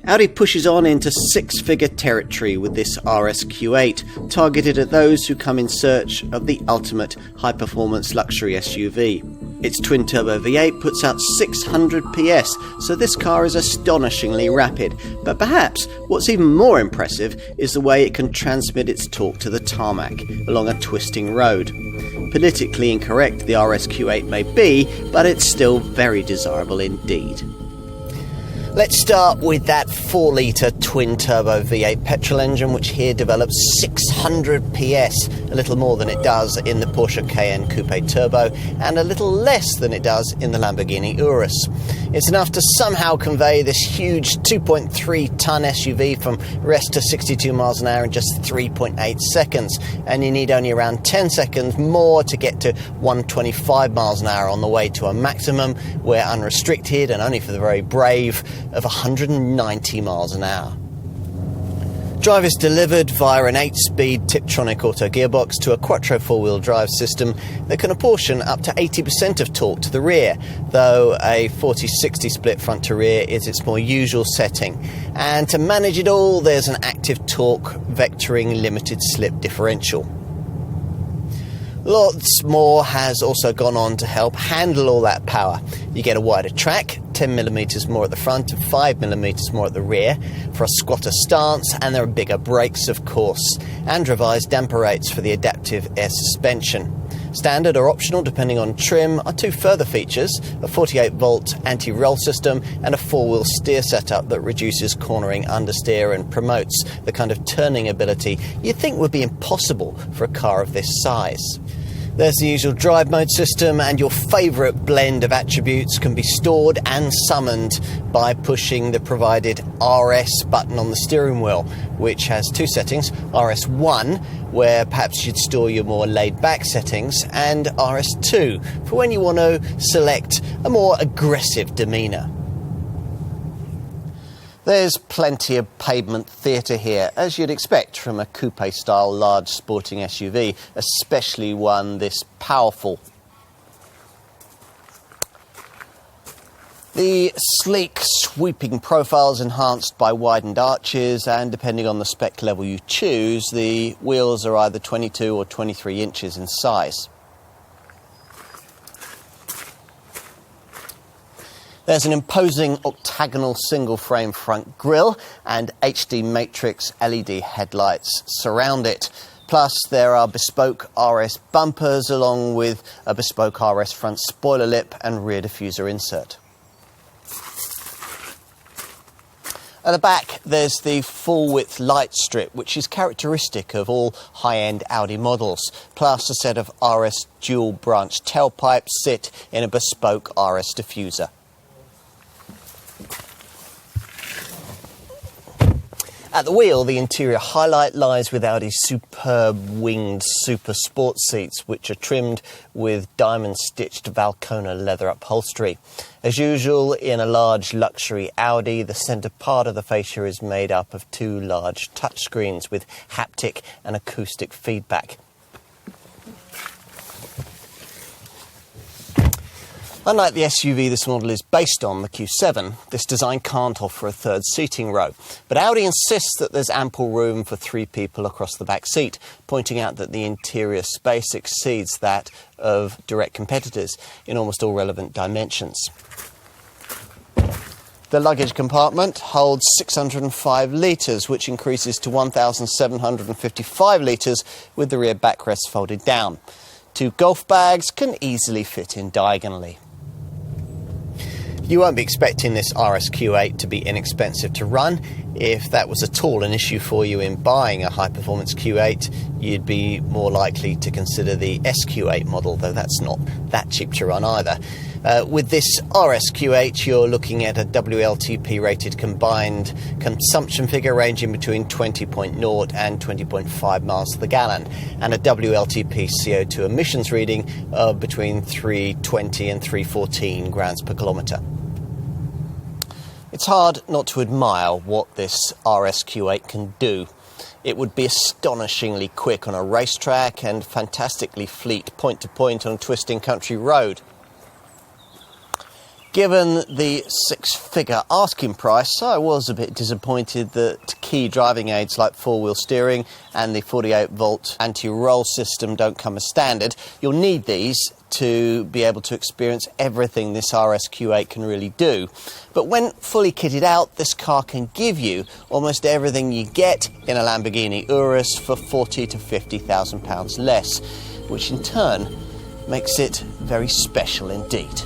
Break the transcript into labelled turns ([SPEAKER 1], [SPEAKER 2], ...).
[SPEAKER 1] Audi pushes on into six-figure territory with this RSQ8, targeted at those who come in search of the ultimate high-performance luxury SUV. Its twin-turbo V8 puts out 600 PS, so this car is astonishingly rapid. But perhaps what's even more impressive is the way it can transmit its torque to the tarmac along a twisting road. Politically incorrect the RSQ8 may be, but it's still very desirable indeed. Let's start with that 4-litre twin-turbo V8 petrol engine, which here develops 600 PS, a little more than it does in the Porsche Cayenne Coupe Turbo, and a little less than it does in the Lamborghini Urus. It's enough to somehow convey this huge 2.3-tonne SUV from rest to 62 miles an hour in just 3.8 seconds, and you need only around 10 seconds more to get to 125 miles an hour on the way to a maximum, where unrestricted, and only for the very brave, of 190 miles an hour. Drive is delivered via an 8-speed Tiptronic auto gearbox to a quattro four-wheel drive system that can apportion up to 80% of torque to the rear, though a 40-60 split front to rear is its more usual setting. And to manage it all, there's an active torque vectoring limited slip differential. Lots more has also gone on to help handle all that power. You get a wider track, 10mm more at the front and 5mm more at the rear for a squatter stance, and there are bigger brakes, of course, and revised damper rates for the adaptive air suspension. Standard or optional, depending on trim, are two further features, a 48-volt anti-roll system and a four-wheel steer setup that reduces cornering understeer and promotes the kind of turning ability you'd think would be impossible for a car of this size. There's the usual drive mode system, and your favourite blend of attributes can be stored and summoned by pushing the provided RS button on the steering wheel, which has two settings: RS1, where perhaps you'd store your more laid-back settings, and RS2, for when you want to select a more aggressive demeanour. There's plenty of pavement theatre here, as you'd expect from a coupe-style large sporting SUV, especially one this powerful. The sleek, sweeping profiles enhanced by widened arches, and depending on the spec level you choose, the wheels are either 22 or 23 inches in size. There's an imposing octagonal single-frame front grille and HD matrix LED headlights surround it. Plus, there are bespoke RS bumpers along with a bespoke RS front spoiler lip and rear diffuser insert. At the back, there's the full-width light strip, which is characteristic of all high-end Audi models, plus a set of RS dual-branch tailpipes sit in a bespoke RS diffuser. At the wheel, the interior highlight lies with Audi's superb winged super sport seats, which are trimmed with diamond-stitched Valcona leather upholstery. As usual, in a large luxury Audi, the centre part of the fascia is made up of two large touchscreens with haptic and acoustic feedback. Unlike the SUV this model is based on, the Q7, this design can't offer a third seating row. But Audi insists that there's ample room for three people across the back seat, pointing out that the interior space exceeds that of direct competitors in almost all relevant dimensions. The luggage compartment holds 605 litres, which increases to 1,755 litres with the rear backrest folded down. Two golf bags can easily fit in diagonally. You won't be expecting this RSQ8 to be inexpensive to run. If that was at all an issue for you in buying a high-performance Q8, you'd be more likely to consider the SQ8 model, though that's not that cheap to run either. With this RSQ8, you're looking at a WLTP-rated combined consumption figure ranging between 20.0 and 20.5 miles to the gallon, and a WLTP CO2 emissions reading of between 320 and 314 grams per kilometre. It's hard not to admire what this RSQ8 can do. It would be astonishingly quick on a racetrack and fantastically fleet point-to-point on a twisting country road. Given the six-figure asking price, I was a bit disappointed that key driving aids like four-wheel steering and the 48-volt anti-roll system don't come as standard. You'll need these to be able to experience everything this RSQ8 can really do. But when fully kitted out, this car can give you almost everything you get in a Lamborghini Urus for £40,000 to £50,000 less, which in turn makes it very special indeed.